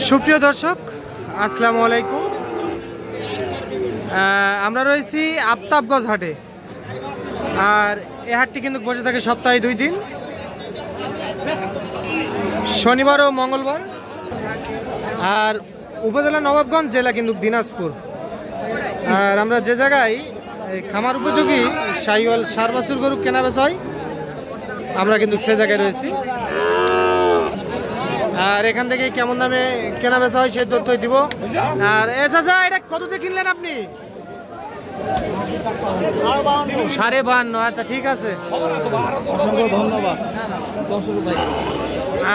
সুপ্রিয় দর্শক, আসসালামু আলাইকুম। আমরা রয়েছি আফতাবগঞ্জ হাটে, আর এই হাটটি কিন্তু বসে থাকে সপ্তাহে 2 দিন, শনিবার ও মঙ্গলবার। আর উপজেলা নবাবগঞ্জ, জেলা কিন্তু দিনাজপুর। আর আমরা যে জায়গায় খামার উপযোগী শাহিওয়াল সার বাছুর গরু কেনা বেচা হয়, আমরা কিন্তু সে জায়গায় রয়েছি। আর এখান থেকে কেমন দামে কেনা বেচা হয় সেই তথ্যই দিব। আর চাচা, এটা কততে কিনলেন আপনি? 52.5। আচ্ছা, ঠিক আছে, অসংখ্য ধন্যবাদ দর্শক ভাই।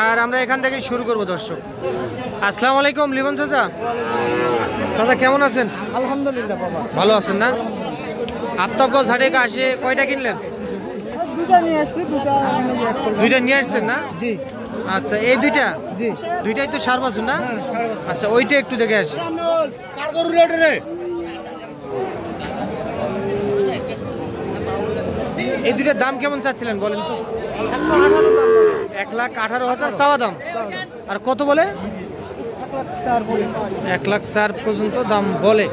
আর আমরা এখান থেকেই শুরু করব দর্শক। আসসালামু আলাইকুম লিমন চাচা। চাচা কেমন আছেন? আলহামদুলিল্লাহ বাবা, ভালো আছেন না? আফতাবগঞ্জ হাটে আসে কয়টা কিনলেন? দুটা নিয়ে আসছি, দুইটা নিয়ে আসছেন না? জি। আচ্ছা, এই দুইটা? জি। দুইটাই তো সার বাছুর না? আচ্ছা, ওইটা একটু দেখে আসি। কার গরু রেট রে? এই দুইটার দাম কেমন চাচ্ছিলেন বলেন তো? 1,18,000 চাওয়া দাম। আর কত বলে? 1,04,000 পর্যন্ত দাম বলে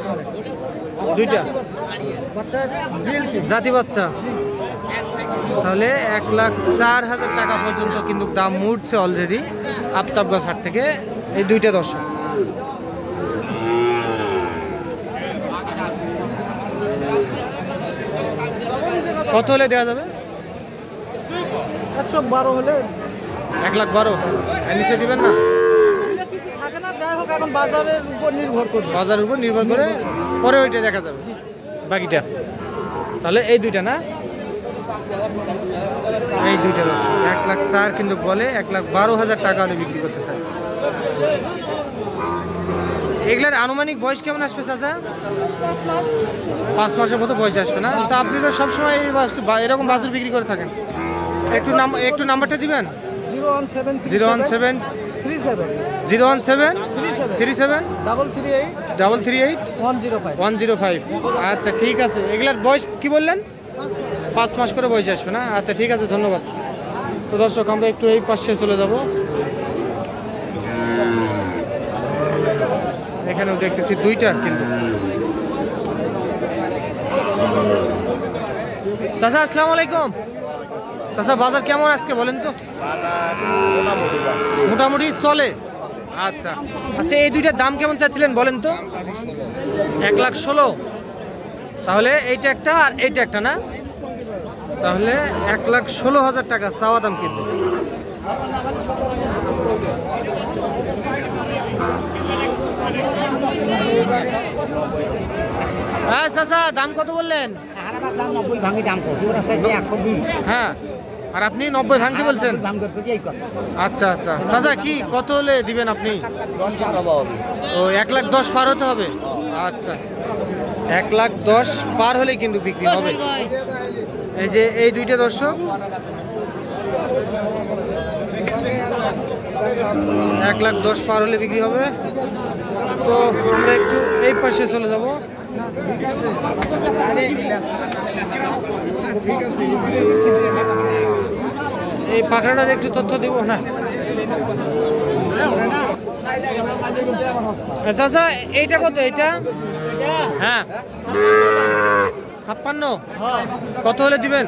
দুইটা। জাতি বাচ্চা, তাহলে 1,04,000 টাকা পর্যন্ত কিন্তু দাম উঠছে অলরেডি আফতাবগঞ্জ হাট থেকে এই দুইটা দর্শক। কত হলে দেওয়া যাবে? 112 হলে। 1,12,000 নিচে দিবেন না? থাকে না, যাই হোক, এখন বাজারের উপর নির্ভর করবে। বাজারের উপর নির্ভর করে পরে ওইটা দেখা যাবে বাকিটা। তাহলে এই দুইটা না? এই দুইটা দর্শক 1,04,000 কিন্তু বলে 1,12,000 টাকা হলে বিক্রি করতে চায়। এগুলার আনুমানিক বয়স কেমন আসবে চাচা? 5 মাসের মতো বয়স আসবে না? তো আপনি তো সবসময় এরকম বাছুর বিক্রি করে থাকেন। একটু নাম্বারটা দিবেন। 01737 338 105। আচ্ছা, ঠিক আছে। এগুলার বয়স কি বললেন? 5 মাস করে বয়স আসবে না? আচ্ছা, ঠিক আছে, ধন্যবাদ। তো দর্শক, আমরা একটু এই পাশে চলে যাব। এখানেও দেখতেছি দুইটা কিন্তু। চাচা আসসালামু আলাইকুম। চাচা, বাজার কেমন আজকে বলেন তো? মোটামুটি চলে। আচ্ছা আচ্ছা, এই দুইটার দাম কেমন চাচ্ছিলেন বলেন তো? 1,16,000। তাহলে এইটা একটা আর এইটা একটা না? তাহলে 1,16,000 টাকা চাওয়া দাম কিন্তু। হ্যাঁ চাচা, দাম কত বললেন? হ্যাঁ, আর আপনি 90 ভাঙতে বলছেন? আচ্ছা আচ্ছা চাচা, কি কত হলে দিবেন আপনি? ও 1,10,000 পার হতে হবে। আচ্ছা, 1,10,000 পার হলে কিন্তু বিক্রি হবে। এই যে এই দুইটা দর্শক 1,10,000 পার হলে বিক্রি হবে। তো আমরা একটু এই পাশে চলে যাব। এই পাখড়াটার একটু তথ্য দিব না? আচ্ছা, এইটা কত? এইটা হ্যাঁ 56। কত হলে দিবেন?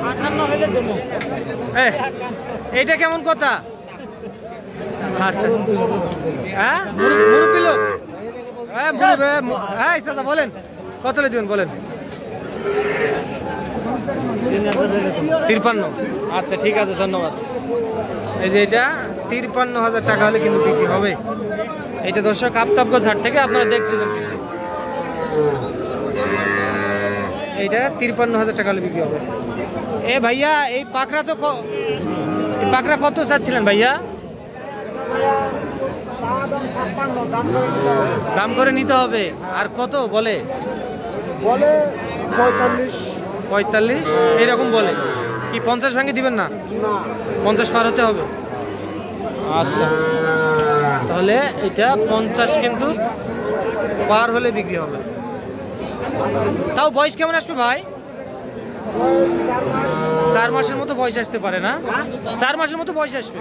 58 হলে দেব। এইটা কেমন কথা? আচ্ছা, হ্যাঁ মুরব্বী লোক। হ্যাঁ চাচা বলেন, কত হলে দিবেন বলেন? 53। আচ্ছা, ঠিক আছে, ধন্যবাদ। এই যে এটা 53,000 টাকা হলে কিন্তু বিক্রি হবে। এইটা দর্শক আফতাবগঞ্জ হাট থেকে আপনারা দেখতেছেন কিন্তু। এইটা 53,000 টাকা হলে বিক্রি হবে। এ ভাইয়া, এই পাকড়া তো পাকড়া কত চাচ্ছিলেন ভাইয়া? দাম করে নিতে হবে। আর কত বলে? 45 এইরকম বলে। কি 50 ভাঙে দিবেন না? 50 পার হতে হবে। আচ্ছা, তাহলে এটা 50 কিন্তু পার হলে বিক্রি হবে। তাও বয়স কেমন আসবে ভাই? 4 মাসের মতো বয়স আসতে পারে না? 4 মাসের মতো বয়স আসবে।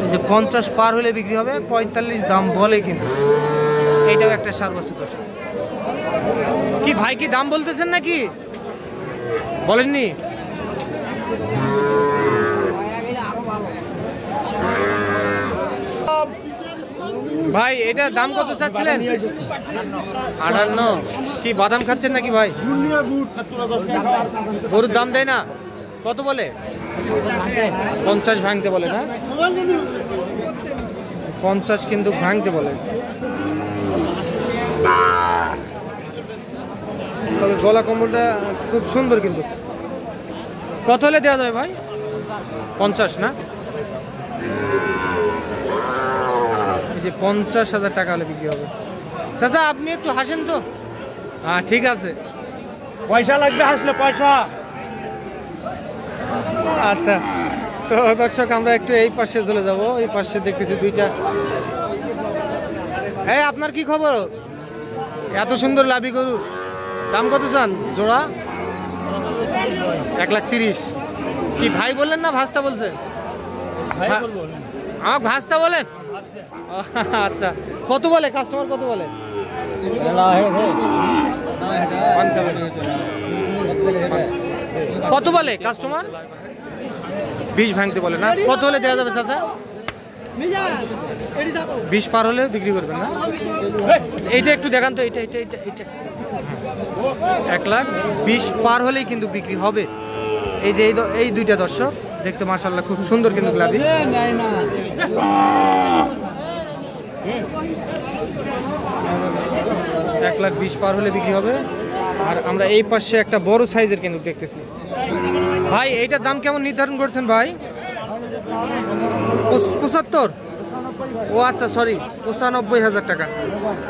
এই যে 50 পার হলে বিক্রি হবে, 45 দাম বলে কিন্তু। এইটাও একটা সার বাছুর দর্শক। কি ভাই কি দাম বলতেছেন নাকি? বলেননি? ভাই এটা দাম কত চাচ্ছিলেন? 58। কি বাদাম খাচ্ছেন নাকি ভাই? গরুর দাম দেয় না? কত বলে? 50 ভাঙতে বলে না? 50 কিন্তু ভাঙতে বলে। তবে গলা কম্বলটা খুব সুন্দর কিন্তু। কত হলে দেওয়া যাবে ভাই? 50 না? এই যে 50,000 টাকা হলে বিক্রি হবে। চাচা আপনি একটু হাসেন তো। হ্যাঁ ঠিক আছে, পয়সা লাগবে, আসলে পয়সা। আচ্ছা তো দর্শক আমরা একটু এই পাশে চলে যাব। এই পাশে দেখতেছি দুইটা। এই আপনার কি খবর? এত সুন্দর লাভি গরু, দাম কত চান জোড়া? 1,30,000। কি ভাই বললেন না ভাস্তা বলছেন? আমার ভাস্তা বলেন। আচ্ছা কত বলে কাস্টমার, কত বলে? কত বলে কাস্টমার? 20 ভাঙতে বলে না? কত হলে দেওয়া যাবে চাচা? 20 পার হলে বিক্রি করবেন না? আচ্ছা, এইটা একটু দেখান তো। এটা 1,20,000 পার হলেই কিন্তু বিক্রি হবে। এই যে এই দুইটা দর্শক দেখতে মাশাআল্লাহ খুব সুন্দর কিন্তু লাভি। 1,20,000 পার হলে বিক্রি হবে। আর আমরা এই পাশে একটা বড় সাইজের কিন্তু দেখতেছি। ভাই এইটার দাম কেমন নির্ধারণ করছেন ভাই? 75? ও আচ্ছা সরি, 95,000 টাকা।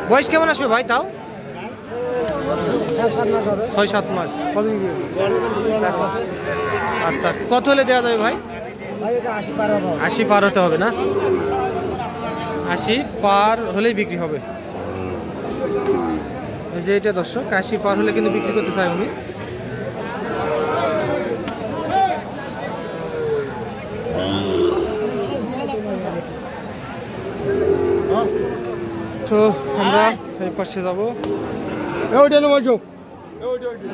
বয়স কেমন আসবে ভাই তাও? 6-7 মাস। আচ্ছা কত হলে দেওয়া যাবে ভাই? 80 পার হতে হবে না? 80 পার হলেই বিক্রি হবে। এই যে এটা দর্শক 80 পার হলে কিন্তু বিক্রি করতে চাই উনি। তো আমরা এই পাশে যাব।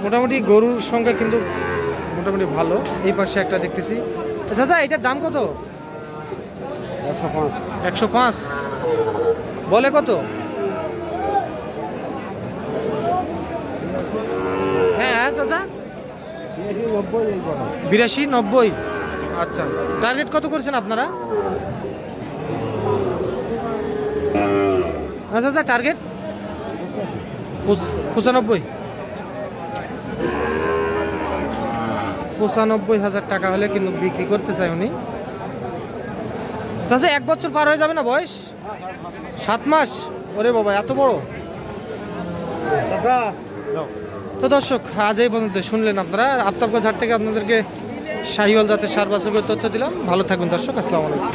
মোটামুটি গরুর সংখ্যা কিন্তু মোটামুটি ভালো। এই পাশে একটা দেখতেছি। আচ্ছা এটার দাম কত? 105 বলে। কত? হ্যাঁ চাচা 82-90। আচ্ছা টার্গেট কত করছেন আপনারা? আচ্ছা আচ্ছা টার্গেট 95,000 টাকা হলে কিন্তু বিক্রি করতে চাই উনি। চাচা 1 বছর পার হয়ে যাবে না বয়স? 7 মাস? ওরে বাবা এত বড়। তো দর্শক আজ এই পর্যন্ত শুনলেন আপনারা। আফতাবগঞ্জ হাট থেকে আপনাদেরকে শাহিওয়াল জাতের সার বাছুরের তথ্য দিলাম। ভালো থাকবেন দর্শক, আসসালামু আলাইকুম।